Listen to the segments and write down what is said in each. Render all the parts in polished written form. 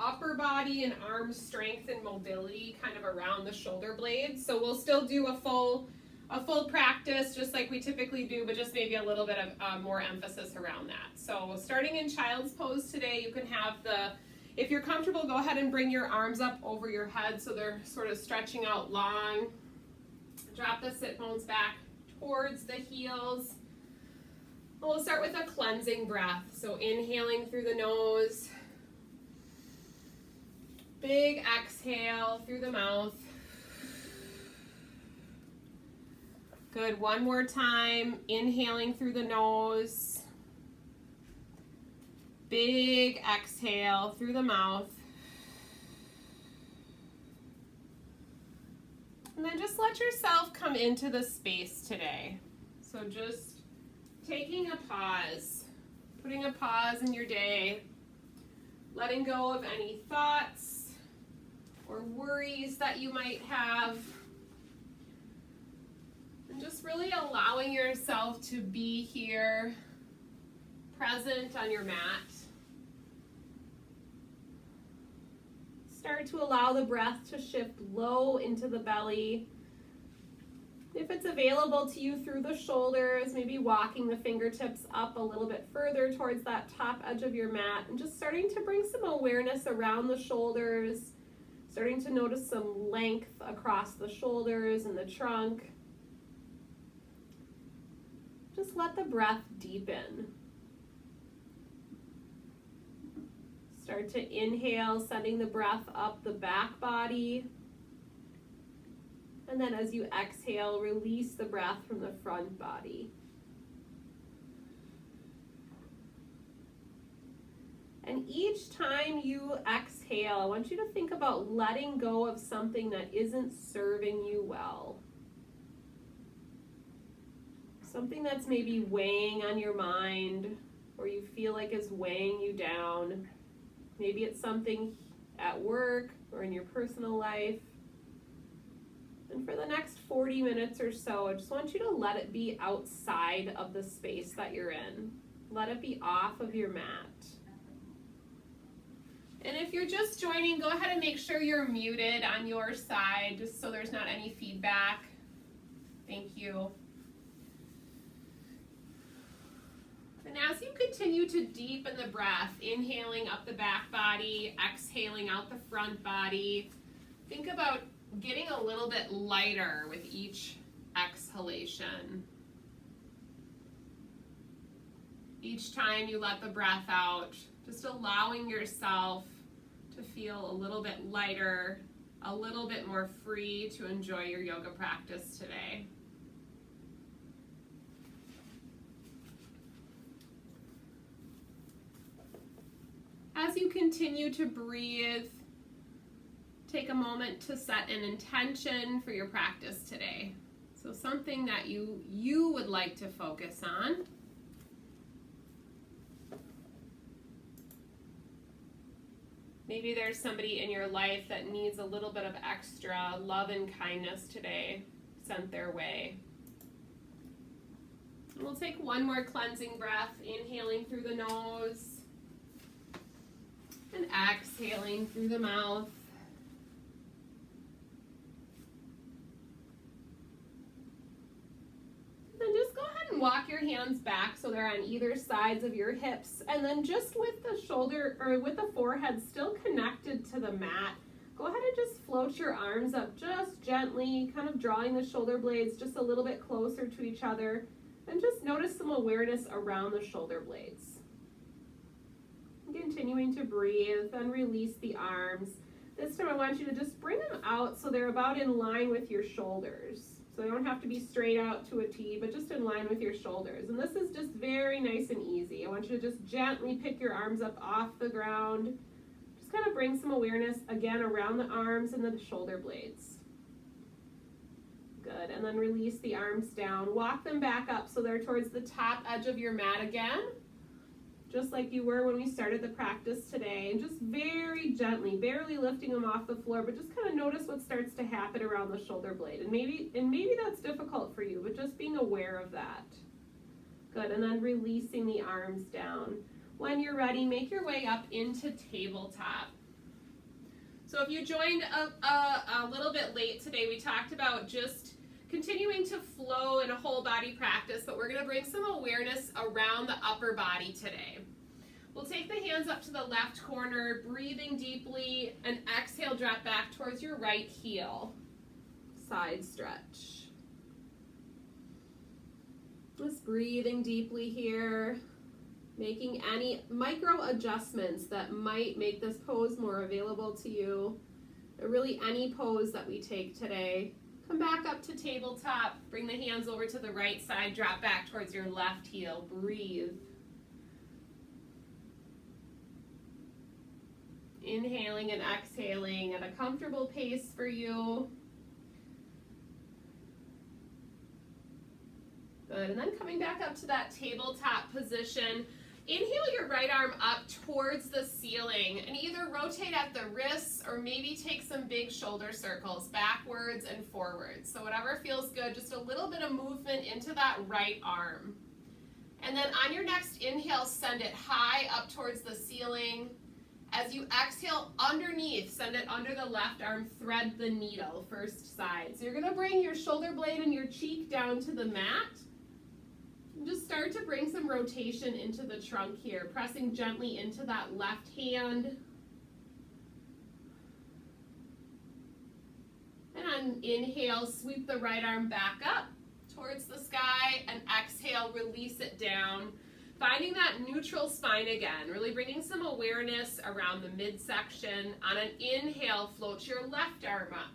upper body and arm strength and mobility kind of around the shoulder blades. So we'll still do a full practice just like we typically do, but just maybe a little bit of more emphasis around that. So starting in child's pose today, you can have if you're comfortable, go ahead and bring your arms up over your head so they're sort of stretching out long. Drop the sit bones back towards the heels. We'll start with a cleansing breath. So inhaling through the nose. Big exhale through the mouth. Good, one more time. Inhaling through the nose. Big exhale through the mouth. And then just let yourself come into the space today. So just taking a pause, putting a pause in your day, letting go of any thoughts or worries that you might have, and just really allowing yourself to be here, present on your mat. Start to allow the breath to shift low into the belly. If it's available to you through the shoulders, maybe walking the fingertips up a little bit further towards that top edge of your mat, and just starting to bring some awareness around the shoulders, starting to notice some length across the shoulders and the trunk. Just let the breath deepen. Start to inhale, sending the breath up the back body. And then as you exhale, release the breath from the front body. And each time you exhale, I want you to think about letting go of something that isn't serving you well. Something that's maybe weighing on your mind, or you feel like is weighing you down. Maybe it's something at work or in your personal life. And for the next 40 minutes or so, I just want you to let it be outside of the space that you're in. Let it be off of your mat. And if you're just joining, go ahead and make sure you're muted on your side, just so there's not any feedback. Thank you. And as you continue to deepen the breath, inhaling up the back body, exhaling out the front body, think about getting a little bit lighter with each exhalation. Each time you let the breath out, just allowing yourself to feel a little bit lighter, a little bit more free to enjoy your yoga practice today. As you continue to breathe, take a moment to set an intention for your practice today. So something that you would like to focus on. Maybe there's somebody in your life that needs a little bit of extra love and kindness today sent their way. And we'll take one more cleansing breath, inhaling through the nose and exhaling through the mouth. Then just go ahead and walk your hands back so they're on either sides of your hips, and then just with the shoulder or with the forehead still connected to the mat, go ahead and just float your arms up just gently, kind of drawing the shoulder blades just a little bit closer to each other, and just notice some awareness around the shoulder blades. Continuing to breathe and release the arms. This time I want you to just bring them out so they're about in line with your shoulders. So they don't have to be straight out to a T, but just in line with your shoulders. And this is just very nice and easy. I want you to just gently pick your arms up off the ground. Just kind of bring some awareness again around the arms and the shoulder blades. Good, and then release the arms down. Walk them back up so they're towards the top edge of your mat again, just like you were when we started the practice today, and just very gently, barely lifting them off the floor, but just kind of notice what starts to happen around the shoulder blade. And maybe that's difficult for you, but just being aware of that. Good, and then releasing the arms down. When you're ready, make your way up into tabletop. So if you joined a little bit late today, we talked about just continuing to flow in a whole body practice, but we're going to bring some awareness around the upper body today. We'll take the hands up to the left corner, breathing deeply, and exhale, drop back towards your right heel. Side stretch. Just breathing deeply here, making any micro adjustments that might make this pose more available to you. Or really any pose that we take today. Come back up to tabletop, bring the hands over to the right side, drop back towards your left heel, breathe. Inhaling and exhaling at a comfortable pace for you. Good, and then coming back up to that tabletop position. Inhale your right arm up towards the ceiling and either rotate at the wrists or maybe take some big shoulder circles backwards and forwards. So whatever feels good, just a little bit of movement into that right arm. And then on your next inhale, send it high up towards the ceiling. As you exhale underneath, send it under the left arm, thread the needle, first side. So you're gonna bring your shoulder blade and your cheek down to the mat. And just start to bring some rotation into the trunk here, pressing gently into that left hand. And on inhale, sweep the right arm back up towards the sky, and exhale, release it down. Finding that neutral spine again, really bringing some awareness around the midsection. On an inhale, float your left arm up.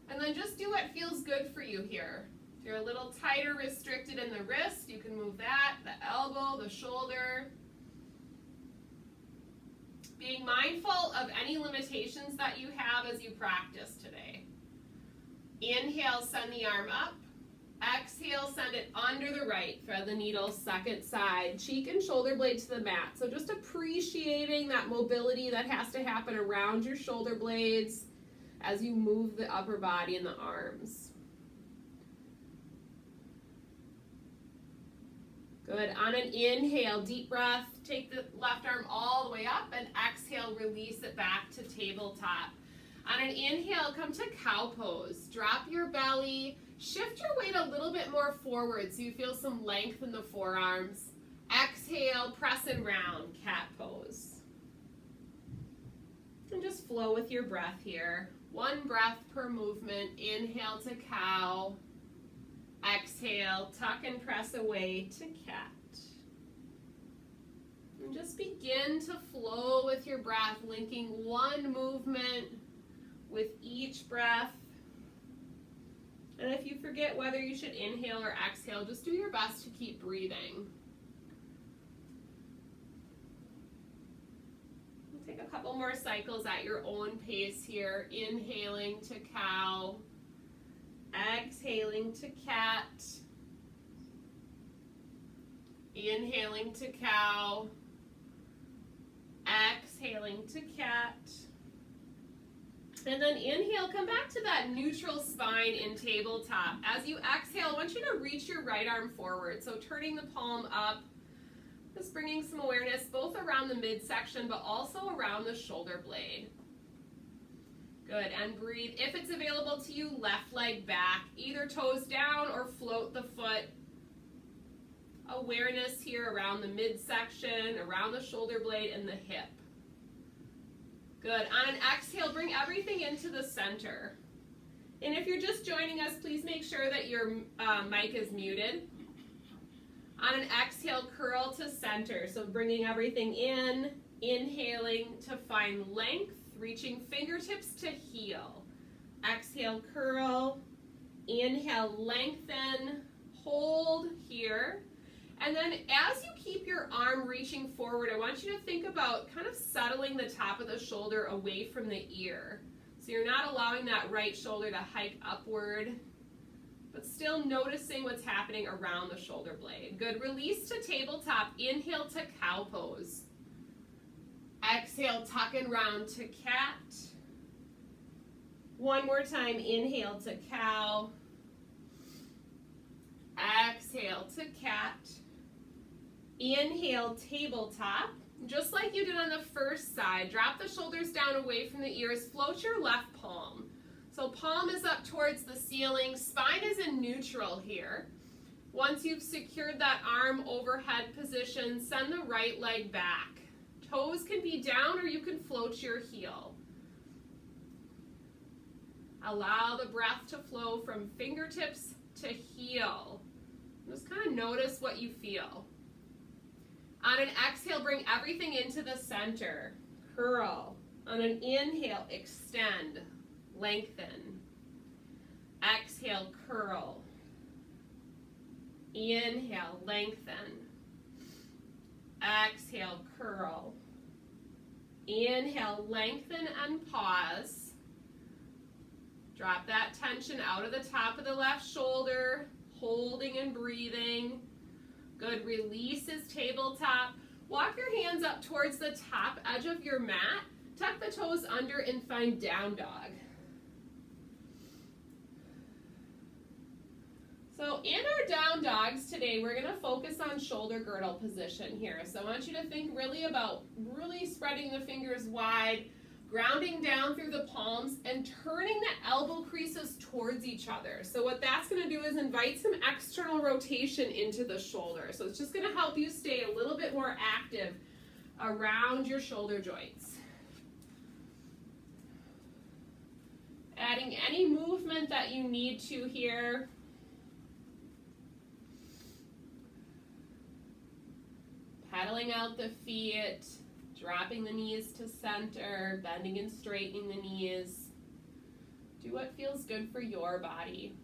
And then just do what feels good for you here. If you're a little tighter, restricted in the wrist, you can move that, the elbow, the shoulder. Being mindful of any limitations that you have as you practice today. Inhale, send the arm up. Exhale, send it under the right, thread the needle, second side, cheek and shoulder blade to the mat. So just appreciating that mobility that has to happen around your shoulder blades as you move the upper body and the arms. Good. On an inhale, deep breath, take the left arm all the way up, and exhale, release it back to tabletop. On an inhale, come to cow pose. Drop your belly, shift your weight a little bit more forward so you feel some length in the forearms. Exhale, press and round, cat pose. And just flow with your breath here. One breath per movement. Inhale to cow. Exhale, tuck and press away to cat. And just begin to flow with your breath, linking one movement with each breath. And if you forget whether you should inhale or exhale, just do your best to keep breathing. Take a couple more cycles at your own pace here. Inhaling to cow. Exhaling to cat. Inhaling to cow. Exhaling to cat. And then inhale, come back to that neutral spine in tabletop. As you exhale, I want you to reach your right arm forward. So turning the palm up, just bringing some awareness both around the midsection, but also around the shoulder blade. Good, and breathe. If it's available to you, left leg back, either toes down or float the foot. Awareness here around the midsection, around the shoulder blade and the hip. Good. On an exhale, bring everything into the center. And if you're just joining us, please make sure that your mic is muted. On an exhale, curl to center. So bringing everything in, inhaling to find length, reaching fingertips to heel. Exhale, curl. Inhale, lengthen. Hold here. And then as you keep your arm reaching forward, I want you to think about kind of settling the top of the shoulder away from the ear. So you're not allowing that right shoulder to hike upward, but still noticing what's happening around the shoulder blade. Good. Release to tabletop. Inhale to cow pose. Exhale, tuck and round to cat. One more time. Inhale to cow. Exhale to cat. Inhale, tabletop. Just like you did on the first side, drop the shoulders down away from the ears, float your left palm. So palm is up towards the ceiling, spine is in neutral here. Once you've secured that arm overhead position, send the right leg back. Toes can be down or you can float your heel. Allow the breath to flow from fingertips to heel. Just kind of notice what you feel. On an exhale, bring everything into the center. Curl. On an inhale, extend, lengthen. Exhale, curl. Inhale, lengthen. Exhale, curl. Inhale, lengthen and pause. Drop that tension out of the top of the left shoulder, holding and breathing. Good, releases tabletop. Walk your hands up towards the top edge of your mat. Tuck the toes under and find down dog. So in our down dogs today, we're going to focus on shoulder girdle position here. So I want you to think really about really spreading the fingers wide, grounding down through the palms, and turning the elbow creases towards each other. So what that's going to do is invite some external rotation into the shoulder. So it's just going to help you stay a little bit more active around your shoulder joints. Adding any movement that you need to here. Pedaling out the feet, dropping the knees to center, bending and straightening the knees. Do what feels good for your body.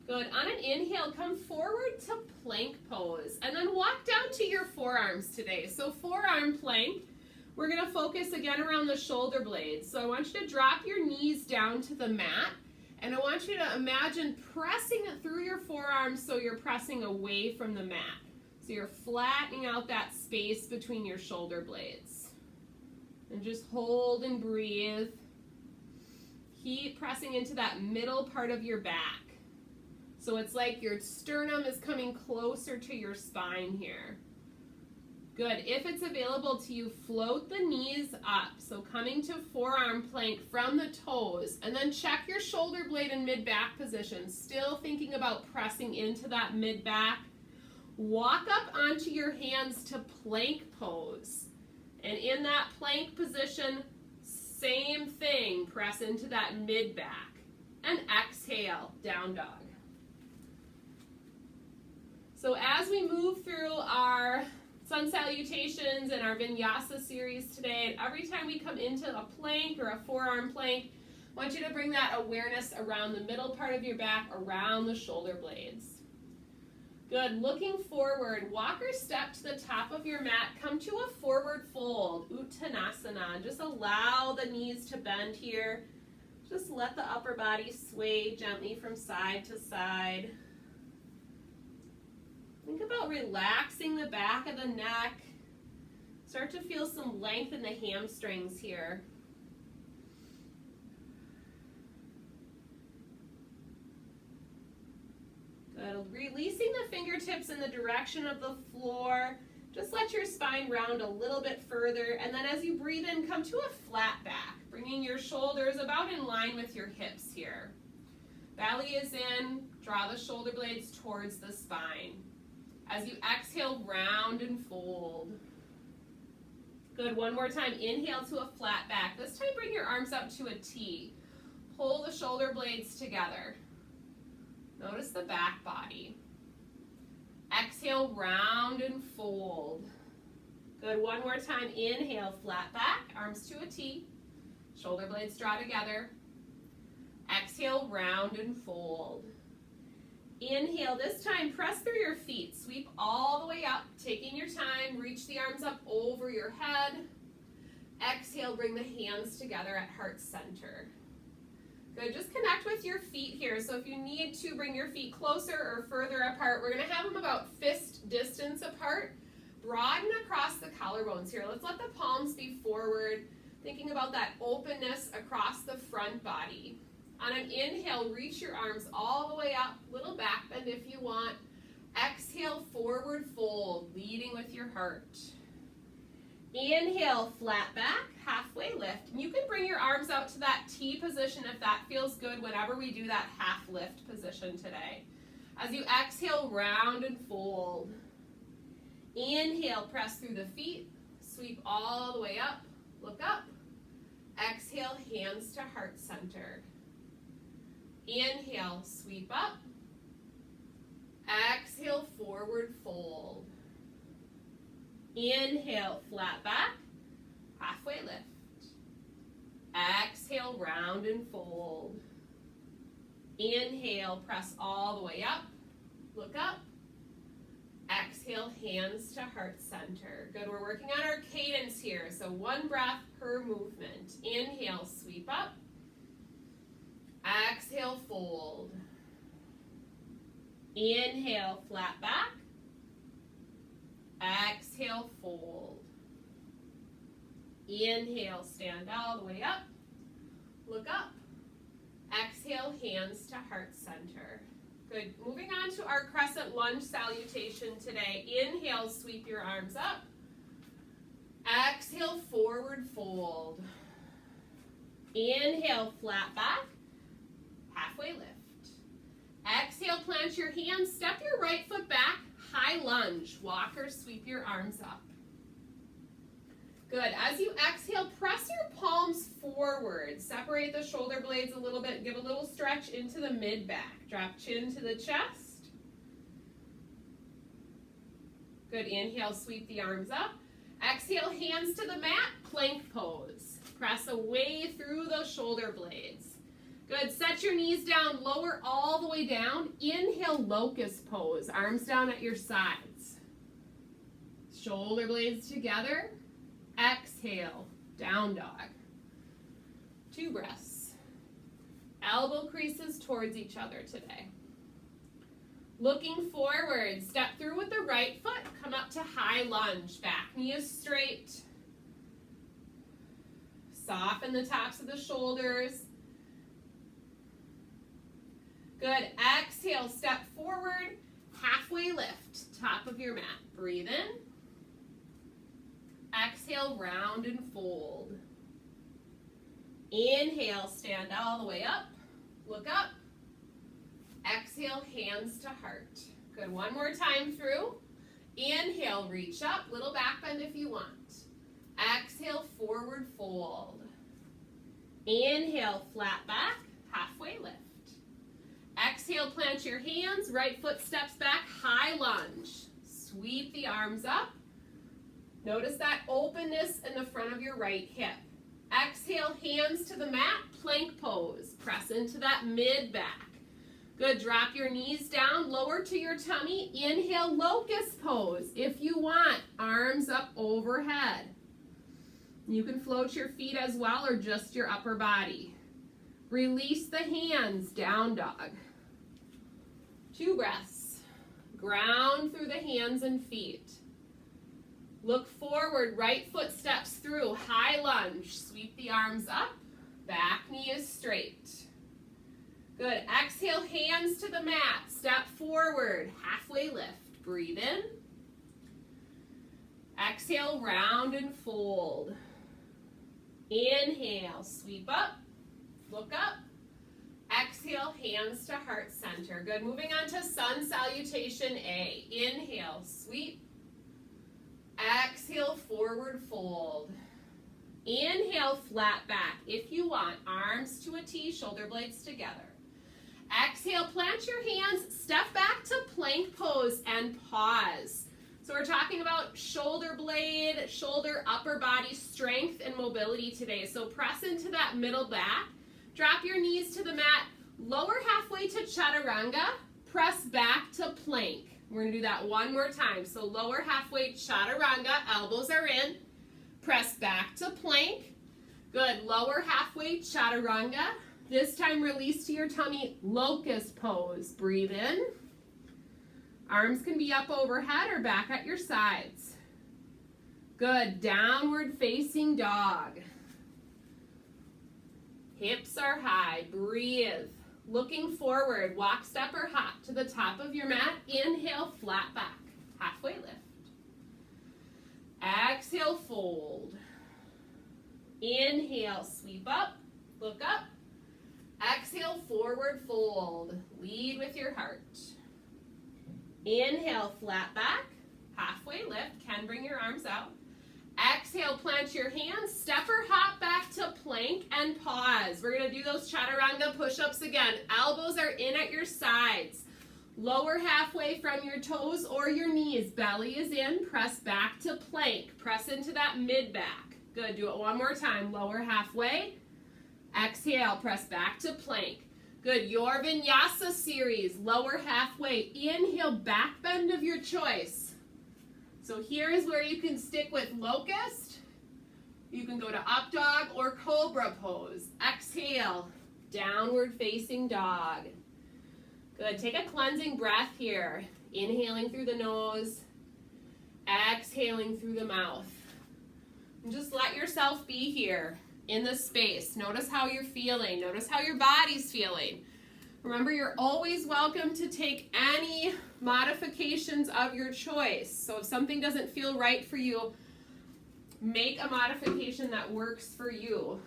Good. On an inhale, come forward to plank pose, and then walk down to your forearms today. So forearm plank, we're going to focus again around the shoulder blades. So I want you to drop your knees down to the mat. And I want you to imagine pressing it through your forearms so you're pressing away from the mat. So you're flattening out that space between your shoulder blades. And just hold and breathe. Keep pressing into that middle part of your back. So it's like your sternum is coming closer to your spine here. Good. If it's available to you, float the knees up. So coming to forearm plank from the toes, and then check your shoulder blade in mid-back position. Still thinking about pressing into that mid-back. Walk up onto your hands to plank pose. And in that plank position, same thing. Press into that mid-back. And exhale, down dog. So as we move through our sun salutations and our Vinyasa series today, and every time we come into a plank or a forearm plank, I want you to bring that awareness around the middle part of your back, around the shoulder blades. Good. Looking forward, walk or step to the top of your mat. Come to a forward fold, Uttanasana. Just allow the knees to bend here. Just let the upper body sway gently from side to side. Think about relaxing the back of the neck. Start to feel some length in the hamstrings here. Good. Releasing the fingertips in the direction of the floor. Just let your spine round a little bit further. And then as you breathe in, come to a flat back, bringing your shoulders about in line with your hips here. Belly is in. Draw the shoulder blades towards the spine. As you exhale, round and fold. Good, one more time. Inhale to a flat back. This time bring your arms up to a T. Pull the shoulder blades together. Notice the back body. Exhale, round and fold. Good, one more time. Inhale, flat back, arms to a T. Shoulder blades draw together. Exhale, round and fold. Inhale, this time press through your feet. Sweep all the way up, taking your time. Reach the arms up over your head. Exhale, bring the hands together at heart center. Good, just connect with your feet here. So if you need to bring your feet closer or further apart, we're gonna have them about fist distance apart. Broaden across the collarbones here. Let's let the palms be forward, thinking about that openness across the front body. On an inhale, reach your arms all the way up, little back bend if you want. Exhale, forward fold, leading with your heart. Inhale, flat back, halfway lift. And you can bring your arms out to that T position if that feels good whenever we do that half lift position today. As you exhale, round and fold. Inhale, press through the feet, sweep all the way up, look up. Exhale, hands to heart center. Inhale, sweep up. Exhale, forward fold. Inhale, flat back, halfway lift. Exhale, round and fold. Inhale, press all the way up, look up. Exhale, hands to heart center. Good, we're working on our cadence here, so one breath per movement. Inhale, sweep up. Exhale, fold. Inhale, flat back. Exhale, fold. Inhale, stand all the way up. Look up. Exhale, hands to heart center. Good. Moving on to our crescent lunge salutation today. Inhale, sweep your arms up. Exhale, forward fold. Inhale, flat back. Halfway lift. Exhale, plant your hands. Step your right foot back. High lunge. Walk or sweep your arms up. Good. As you exhale, press your palms forward. Separate the shoulder blades a little bit. Give a little stretch into the mid-back. Drop chin to the chest. Good. Inhale, sweep the arms up. Exhale, hands to the mat. Plank pose. Press away through those shoulder blades. Good. Set your knees down. Lower all the way down. Inhale, locust pose. Arms down at your sides. Shoulder blades together. Exhale, down dog. 2 breaths. Elbow creases towards each other today. Looking forward, step through with the right foot. Come up to high lunge. Back knee is straight. Soften the tops of the shoulders. Good. Exhale, step forward. Halfway lift. Top of your mat. Breathe in. Exhale, round and fold. Inhale, stand all the way up. Look up. Exhale, hands to heart. Good, one more time through. Inhale, reach up, little back bend if you want. Exhale, forward fold. Inhale, flat back, halfway lift. Exhale, plant your hands, right foot steps back, high lunge. Sweep the arms up. Notice that openness in the front of your right hip. Exhale, hands to the mat, plank pose. Press into that mid-back. Good, drop your knees down, lower to your tummy. Inhale, locust pose. If you want, arms up overhead. You can float your feet as well or just your upper body. Release the hands, down dog. 2 breaths. Ground through the hands and feet. Look forward, right foot steps through, high lunge. Sweep the arms up, back knee is straight. Good, exhale, hands to the mat. Step forward, halfway lift. Breathe in. Exhale, round and fold. Inhale, sweep up, look up. Exhale, hands to heart center. Good, moving on to sun salutation A. Inhale, sweep. Exhale, forward fold. Inhale, flat back. If you want, arms to a T, shoulder blades together. Exhale, plant your hands, step back to plank pose and pause. So we're talking about shoulder blade, shoulder, upper body strength and mobility today. So press into that middle back. Drop your knees to the mat. Lower halfway to chaturanga. Press back to plank. We're going to do that one more time. So lower halfway, chaturanga, elbows are in. Press back to plank. Good. Lower halfway, chaturanga. This time release to your tummy, locust pose. Breathe in. Arms can be up overhead or back at your sides. Good. Downward facing dog. Hips are high. Breathe. Looking forward, walk, step, or hop to the top of your mat. Inhale, flat back, halfway lift. Exhale, fold. Inhale, sweep up, look up. Exhale, forward fold. Lead with your heart. Inhale, flat back, halfway lift. Can bring your arms out. Exhale, plant your hands, step or hop back to plank and pause. We're going to do those chaturanga push-ups again. Elbows are in at your sides. Lower halfway from your toes or your knees. Belly is in. Press back to plank. Press into that mid-back. Good. Do it one more time. Lower halfway. Exhale. Press back to plank. Good. Your Vinyasa series. Lower halfway. Inhale. Back bend of your choice. So here is where you can stick with locust. You can go to up dog or cobra pose. Exhale. Downward facing dog. Good. Take a cleansing breath here. Inhaling through the nose. Exhaling through the mouth. And just let yourself be here in the space. Notice how you're feeling. Notice how your body's feeling. Remember, you're always welcome to take any modifications of your choice. So if something doesn't feel right for you, make a modification that works for you.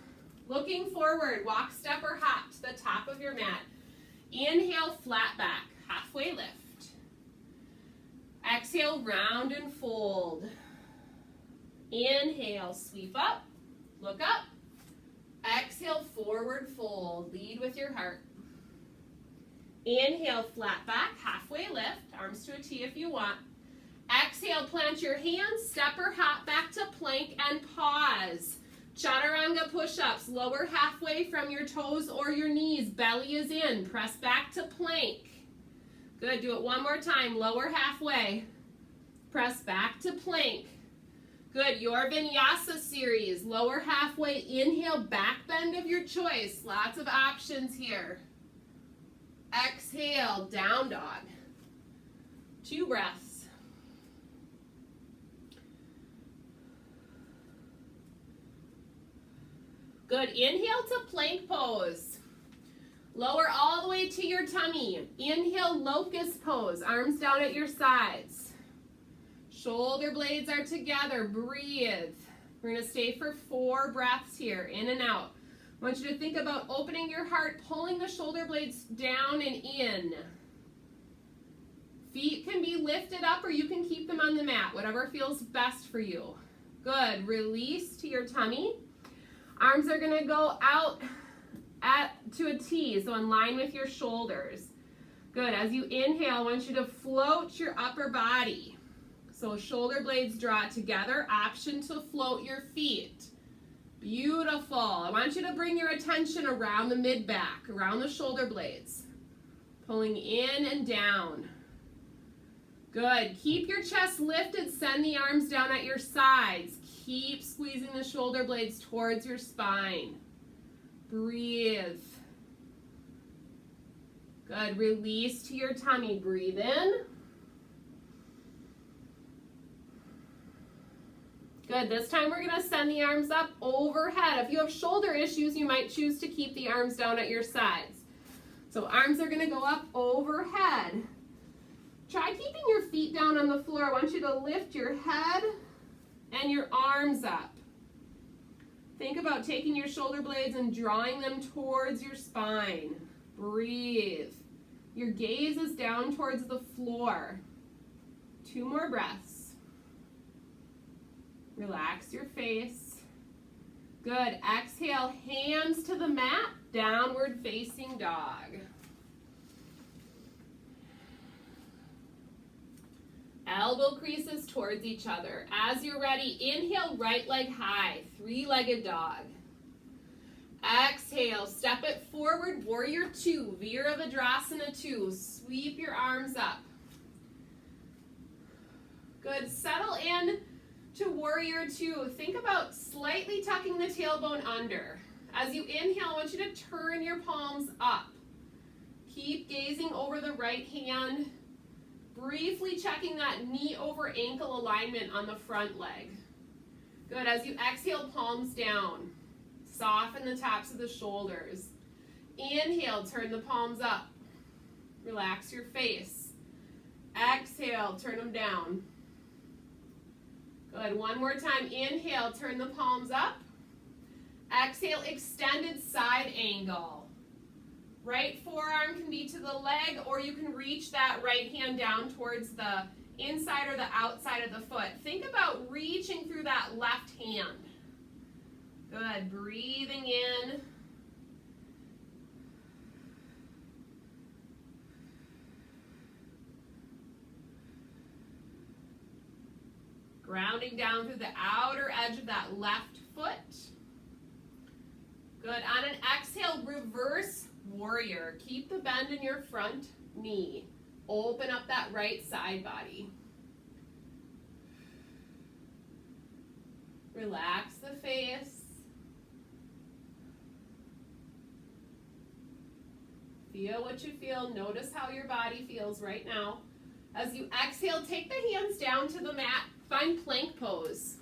Looking forward, walk, step, or hop to the top of your mat. Inhale, flat back, halfway lift. Exhale, round and fold. Inhale, sweep up, look up. Exhale, forward fold. Lead with your heart. Inhale, flat back, halfway lift. Arms to a T if you want. Exhale, plant your hands, step or hop back to plank and pause. Chaturanga push-ups, lower halfway from your toes or your knees. Belly is in. Press back to plank. Good. Do it one more time. Lower halfway. Press back to plank. Good. Your Vinyasa series. Lower halfway. Inhale, back bend of your choice. Lots of options here. Exhale, down dog. 2 breaths. Good. Inhale to plank pose. Lower all the way to your tummy. Inhale, locust pose. Arms down at your sides. Shoulder blades are together. Breathe. We're going to stay for 4 breaths here, in and out. I want you to think about opening your heart, pulling the shoulder blades down and in. Feet can be lifted up or you can keep them on the mat, whatever feels best for you. Good. Release to your tummy. Arms are going to go out to a T, so in line with your shoulders. Good. As you inhale, I want you to float your upper body. So shoulder blades draw together. Option to float your feet. Beautiful. I want you to bring your attention around the mid-back, around the shoulder blades. Pulling in and down. Good. Keep your chest lifted. Send the arms down at your sides. Keep squeezing the shoulder blades towards your spine. Breathe. Good. Release to your tummy. Breathe in. Good. This time we're going to send the arms up overhead. If you have shoulder issues, you might choose to keep the arms down at your sides. So arms are going to go up overhead. Try keeping your feet down on the floor. I want you to lift your head and your arms up. Think about taking your shoulder blades and drawing them towards your spine. Breathe. Your gaze is down towards the floor. 2 more breaths. Relax your face. Good. Exhale, hands to the mat, downward facing dog. Elbow creases towards each other. As you're ready, inhale, right leg high, 3-legged dog. Exhale, step it forward, warrior 2, Virabhadrasana 2. Sweep your arms up. Good. Settle in to warrior 2. Think about slightly tucking the tailbone under. As you inhale, I want you to turn your palms up. Keep gazing over the right hand. Briefly checking that knee over ankle alignment on the front leg. Good. As you exhale, palms down. Soften the tops of the shoulders. Inhale, turn the palms up. Relax your face. Exhale, turn them down. Good, one more time. Inhale, turn the palms up. Exhale, extended side angle. Right forearm can be to the leg, or you can reach that right hand down towards the inside or the outside of the foot. Think about reaching through that left hand. Good, breathing in. Grounding down through the outer edge of that left foot. Good, on an exhale, reverse warrior. Keep the bend in your front knee. Open up that right side body. Relax the face. Feel what you feel. Notice how your body feels right now. As you exhale, take the hands down to the mat. Find plank pose.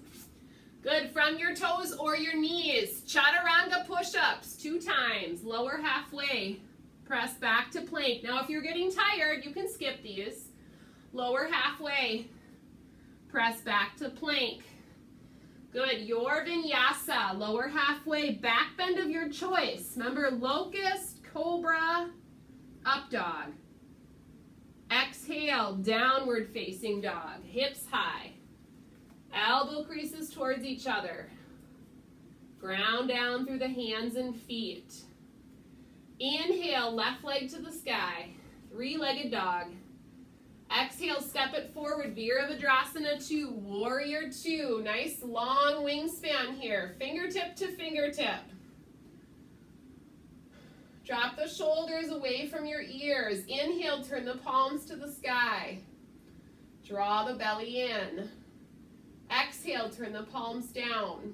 Good, from your toes or your knees. Chaturanga push-ups 2 times. Lower halfway. Press back to plank. Now if you're getting tired, you can skip these. Lower halfway. Press back to plank. Good, your vinyasa. Lower halfway. Back bend of your choice. Remember, locust, cobra, up dog. Exhale, downward facing dog. Hips high. Elbow creases towards each other. Ground down through the hands and feet. Inhale, left leg to the sky. 3-legged dog. Exhale, step it forward. Virabhadrasana 2, warrior 2. Nice long wingspan here. Fingertip to fingertip. Drop the shoulders away from your ears. Inhale, turn the palms to the sky. Draw the belly in. Exhale, turn the palms down.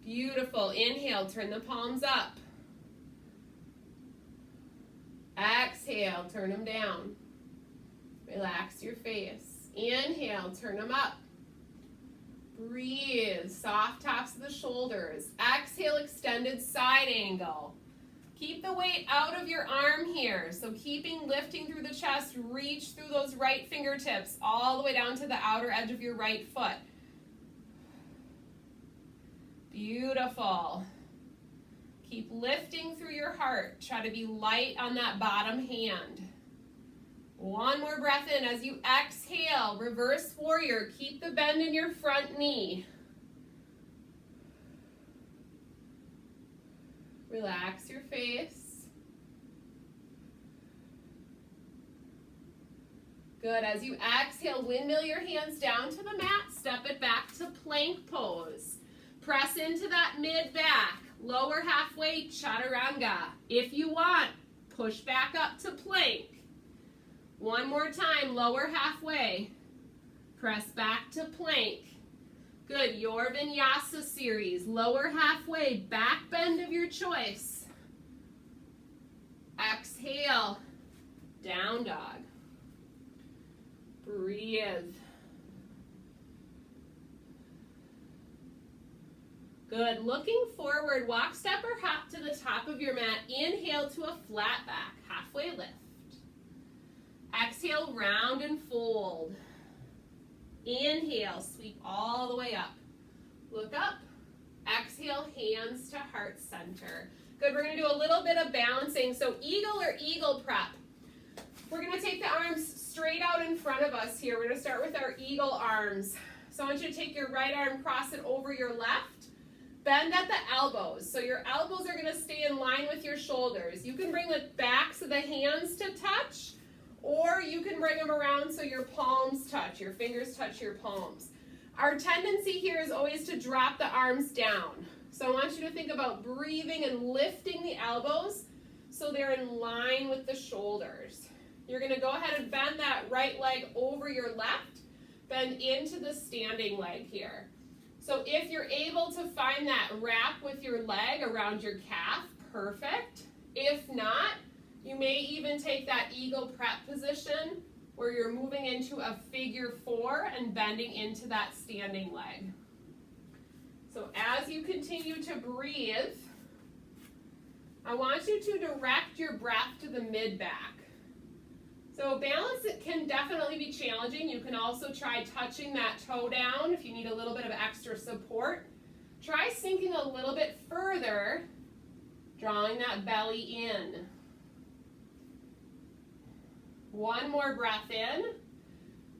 Beautiful. Inhale, turn the palms up. Exhale, turn them down. Relax your face. Inhale, turn them up. Breathe. Soft tops of the shoulders. Exhale, extended side angle. Keep the weight out of your arm here. So lifting through the chest, reach through those right fingertips all the way down to the outer edge of your right foot. Beautiful. Keep lifting through your heart. Try to be light on that bottom hand. One more breath in. As you exhale, reverse warrior. Keep the bend in your front knee. Relax your face. Good. As you exhale, windmill your hands down to the mat. Step it back to plank pose. Press into that mid back. Lower halfway, chaturanga. If you want, push back up to plank. One more time, lower halfway. Press back to plank. Good, your vinyasa series. Lower halfway, back bend of your choice. Exhale, down dog. Breathe. Good, looking forward, walk, step, or hop to the top of your mat. Inhale to a flat back, halfway lift. Exhale, round and fold. Inhale, sweep all the way up. Look up. Exhale, hands to heart center. Good, we're going to do a little bit of balancing. So eagle or eagle prep. We're going to take the arms straight out in front of us here. We're going to start with our eagle arms. So I want you to take your right arm, cross it over your left. Bend at the elbows. So your elbows are going to stay in line with your shoulders. You can bring the backs of the hands to touch, or you can bring them around so your palms touch, your fingers touch your palms. Our tendency here is always to drop the arms down. So I want you to think about breathing and lifting the elbows so they're in line with the shoulders. You're going to go ahead and bend that right leg over your left, bend into the standing leg here. So if you're able to find that wrap with your leg around your calf, perfect. If not, you may even take that eagle prep position where you're moving into a figure 4 and bending into that standing leg. So as you continue to breathe, I want you to direct your breath to the mid-back. So balance, it can definitely be challenging. You can also try touching that toe down if you need a little bit of extra support. Try sinking a little bit further, drawing that belly in. One more breath in.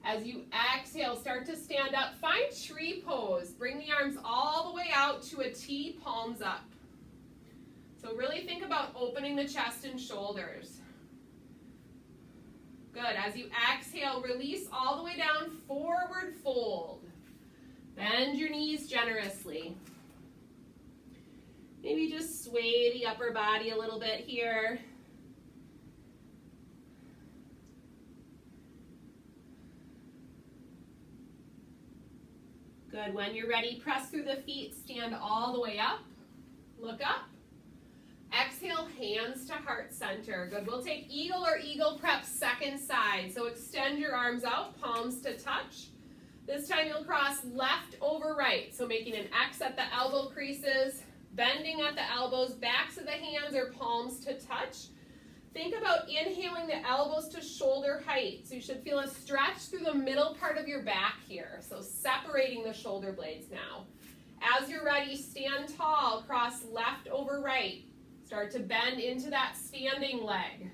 As you exhale, start to stand up. Find tree pose. Bring the arms all the way out to a T, palms up. So really think about opening the chest and shoulders. Good. As you exhale, release all the way down, forward fold. Bend your knees generously. Maybe just sway the upper body a little bit here. Good. When you're ready, press through the feet, stand all the way up. Look up. Exhale, hands to heart center. Good. We'll take eagle or eagle prep second side. So extend your arms out, palms to touch. This time you'll cross left over right. So making an X at the elbow creases, bending at the elbows, backs of the hands or palms to touch. Think about inhaling the elbows to shoulder height. So you should feel a stretch through the middle part of your back here. So separating the shoulder blades now. As you're ready, stand tall, cross left over right. Start to bend into that standing leg.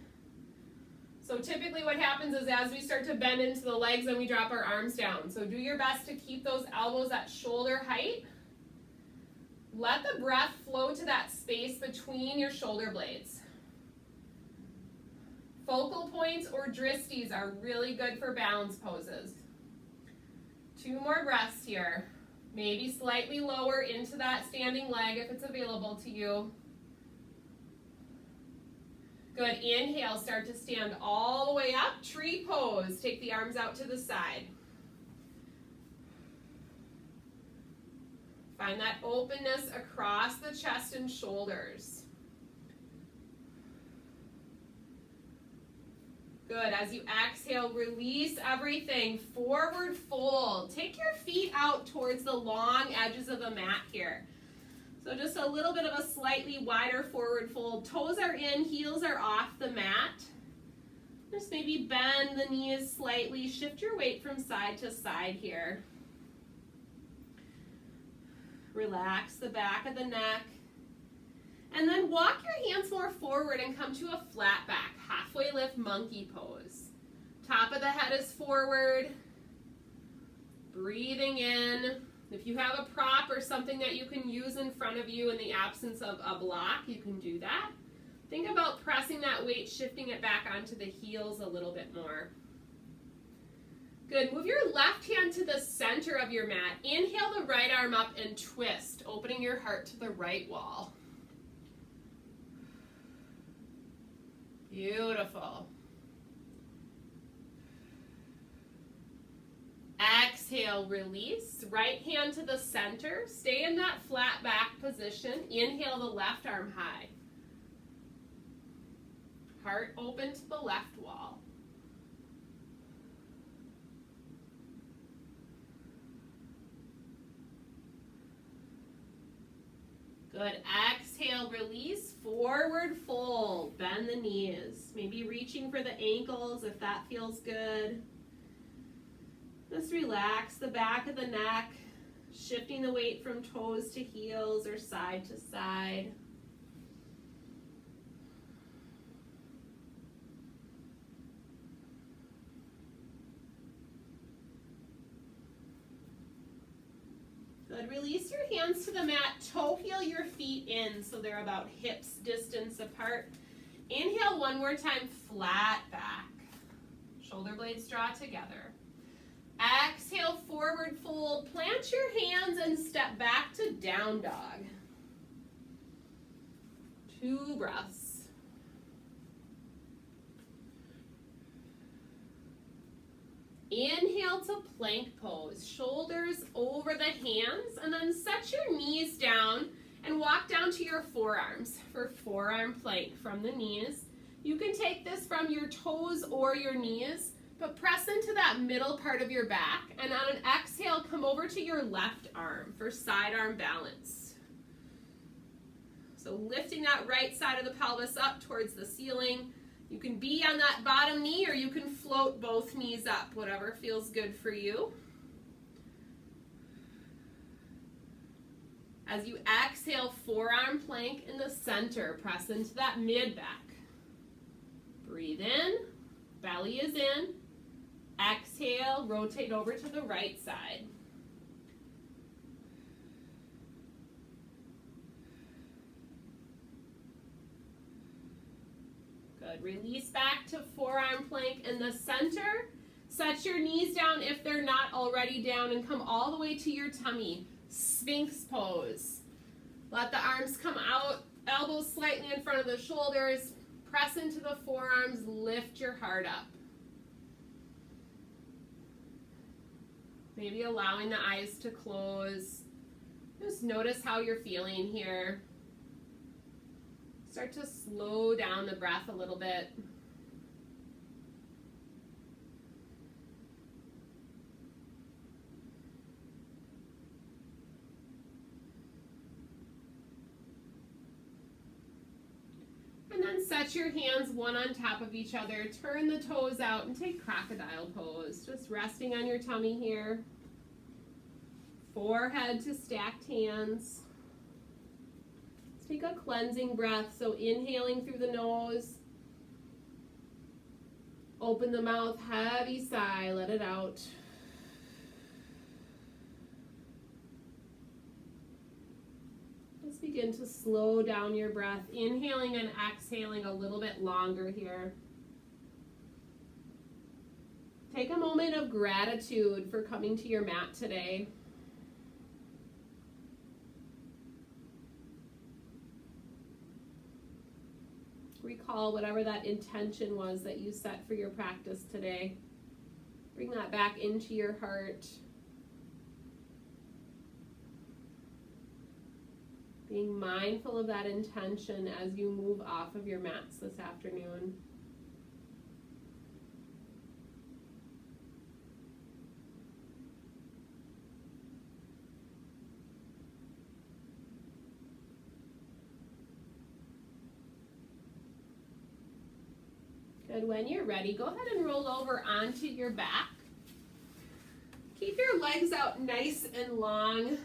So typically what happens is as we start to bend into the legs, then we drop our arms down. So do your best to keep those elbows at shoulder height. Let the breath flow to that space between your shoulder blades. Focal points or dristies are really good for balance poses. 2 more breaths here. Maybe slightly lower into that standing leg if it's available to you. Good. Inhale, start to stand all the way up. Tree pose. Take the arms out to the side. Find that openness across the chest and shoulders. Good. As you exhale, release everything. Forward fold. Take your feet out towards the long edges of the mat here. So just a little bit of a slightly wider forward fold. Toes are in, heels are off the mat. Just maybe bend the knees slightly. Shift your weight from side to side here. Relax the back of the neck. And then walk your hands more forward and come to a flat back. Halfway lift monkey pose. Top of the head is forward. Breathing in. If you have a prop or something that you can use in front of you in the absence of a block, you can do that. Think about pressing that weight, shifting it back onto the heels a little bit more. Good. Move your left hand to the center of your mat. Inhale the right arm up and twist, opening your heart to the right wall. Beautiful. Exhale, release. Right hand to the center. Stay in that flat back position. Inhale the left arm high. Heart open to the left wall. Good. Exhale, release. Forward fold. Bend the knees. Maybe reaching for the ankles if that feels good. Just relax the back of the neck, shifting the weight from toes to heels or side to side. Good. Release your hands to the mat. Toe heel your feet in so they're about hips distance apart. Inhale one more time, flat back. Shoulder blades draw together. Exhale, forward fold. Plant your hands and step back to down dog. 2 breaths. Inhale to plank pose. Shoulders over the hands, and then set your knees down and walk down to your forearms for forearm plank from the knees. You can take this from your toes or your knees, but press into that middle part of your back, and on an exhale, come over to your left arm for side arm balance. So lifting that right side of the pelvis up towards the ceiling. You can be on that bottom knee or you can float both knees up, whatever feels good for you. As you exhale, forearm plank in the center. Press into that mid back. Breathe in, belly is in. Exhale, rotate over to the right side. Good. Release back to forearm plank in the center. Set your knees down if they're not already down and come all the way to your tummy. Sphinx pose. Let the arms come out, elbows slightly in front of the shoulders. Press into the forearms, lift your heart up. Maybe allowing the eyes to close. Just notice how you're feeling here. Start to slow down the breath a little bit. And then set your hands one on top of each other. Turn the toes out and take crocodile pose. Just resting on your tummy here. Forehead to stacked hands. Let's take a cleansing breath. So inhaling through the nose. Open the mouth, heavy sigh, let it out. Just begin to slow down your breath, inhaling and exhaling a little bit longer here. Take a moment of gratitude for coming to your mat today. Recall whatever that intention was that you set for your practice today. Bring that back into your heart. Being mindful of that intention as you move off of your mats this afternoon. Good. When you're ready, go ahead and roll over onto your back. Keep your legs out nice and long.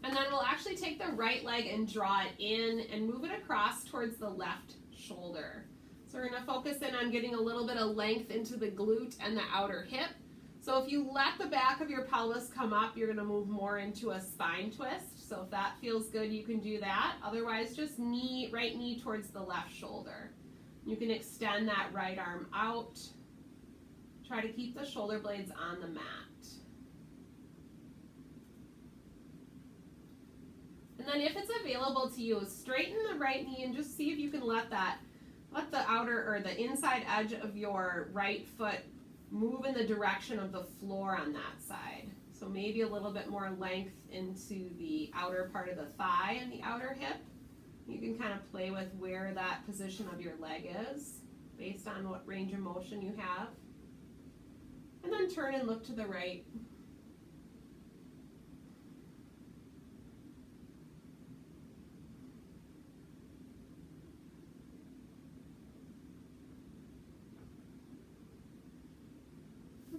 And then we'll actually take the right leg and draw it in and move it across towards the left shoulder. So we're going to focus in on getting a little bit of length into the glute and the outer hip. So if you let the back of your pelvis come up, you're going to move more into a spine twist. So if that feels good, you can do that. Otherwise, just right knee towards the left shoulder. You can extend that right arm out. Try to keep the shoulder blades on the mat. And then if it's available to you, straighten the right knee and just see if you can let the outer or the inside edge of your right foot move in the direction of the floor on that side. So maybe a little bit more length into the outer part of the thigh and the outer hip. You can kind of play with where that position of your leg is based on what range of motion you have. And then turn and look to the right.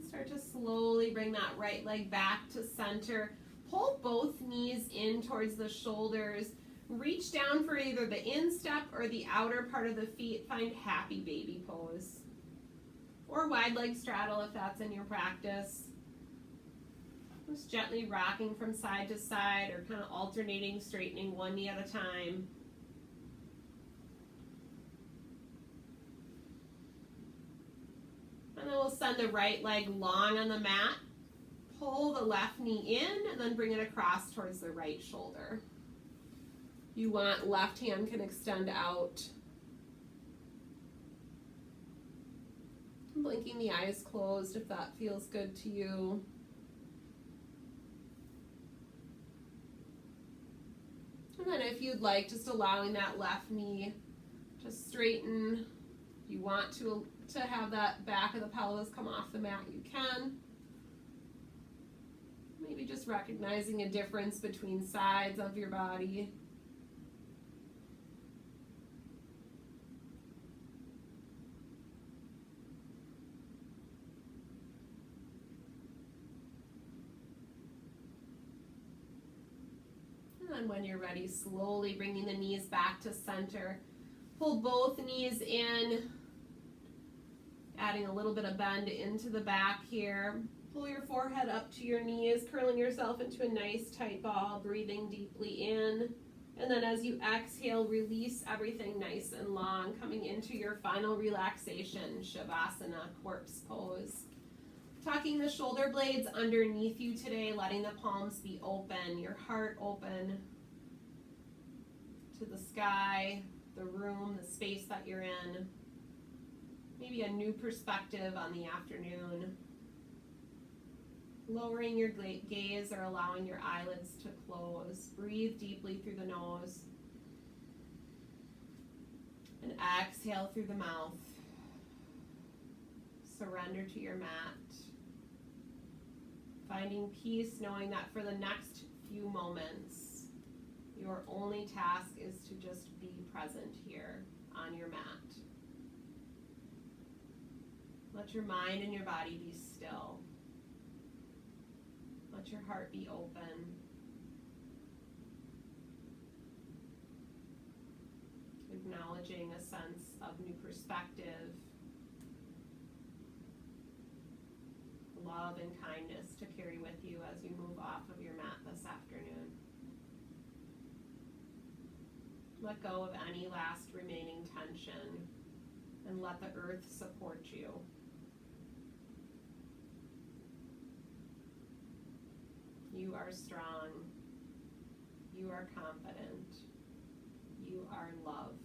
Start to slowly bring that right leg back to center. Pull both knees in towards the shoulders. Reach down for either the instep or the outer part of the feet. Find happy baby pose. Or wide leg straddle if that's in your practice. Just gently rocking from side to side or kind of alternating, straightening one knee at a time. And then we'll send the right leg long on the mat. Pull the left knee in and then bring it across towards the right shoulder. You want left hand can extend out. Blinking the eyes closed if that feels good to you. And then if you'd like, just allowing that left knee to straighten. If you want to have that back of the pelvis come off the mat, you can. Maybe just recognizing a difference between sides of your body. And when you're ready, slowly bringing the knees back to center. Pull both knees in, adding a little bit of bend into the back here. Pull your forehead up to your knees, curling yourself into a nice tight ball, breathing deeply in. And then as you exhale, release everything nice and long, coming into your final relaxation, Shavasana, corpse pose. Tucking the shoulder blades underneath you today, letting the palms be open, your heart open to the sky, the room, the space that you're in. Maybe a new perspective on the afternoon. Lowering your gaze or allowing your eyelids to close. Breathe deeply through the nose. And exhale through the mouth. Surrender to your mat. Finding peace, knowing that for the next few moments, your only task is to just be present here on your mat. Let your mind and your body be still. Let your heart be open. Acknowledging a sense of new perspective, love and kindness to carry with you as you move off of your mat this afternoon. Let go of any last remaining tension and let the earth support you. You are strong. You are confident. You are loved.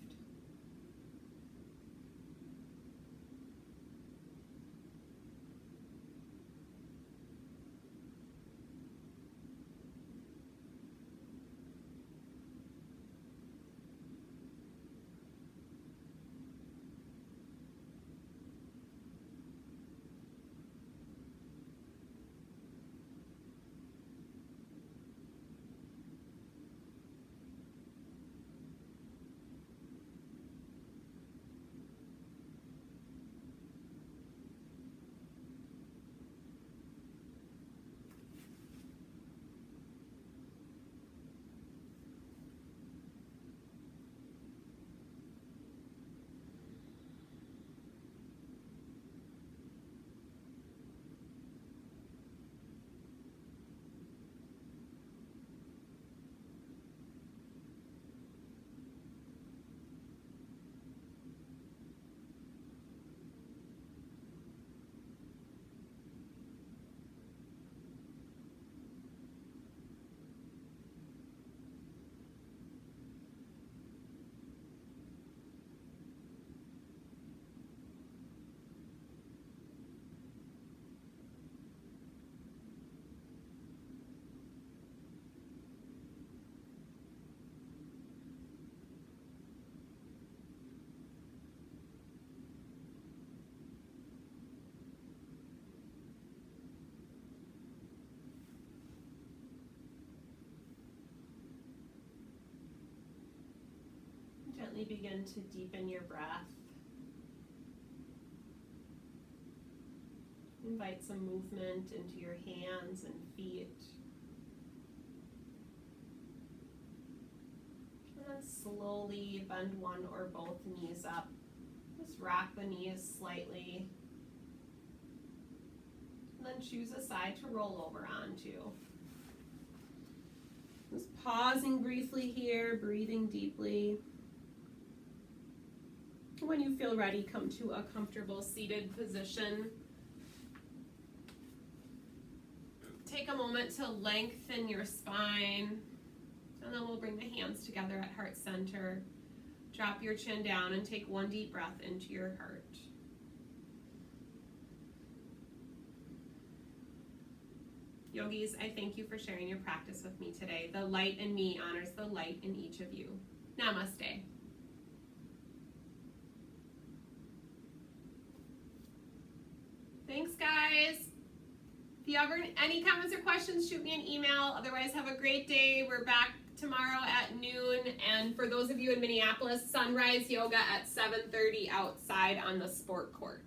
Gently begin to deepen your breath. Invite some movement into your hands and feet. And then slowly bend one or both knees up. Just rock the knees slightly. And then choose a side to roll over onto. Just pausing briefly here, breathing deeply. When you feel ready, come to a comfortable seated position. Take a moment to lengthen your spine, and then we'll bring the hands together at heart center. Drop your chin down and take one deep breath into your heart. Yogis, I thank you for sharing your practice with me today. The light in me honors the light in each of you. Namaste. Thanks, guys. If you have any comments or questions, shoot me an email. Otherwise, have a great day. We're back tomorrow at noon. And for those of you in Minneapolis, sunrise yoga at 7:30 outside on the sport court.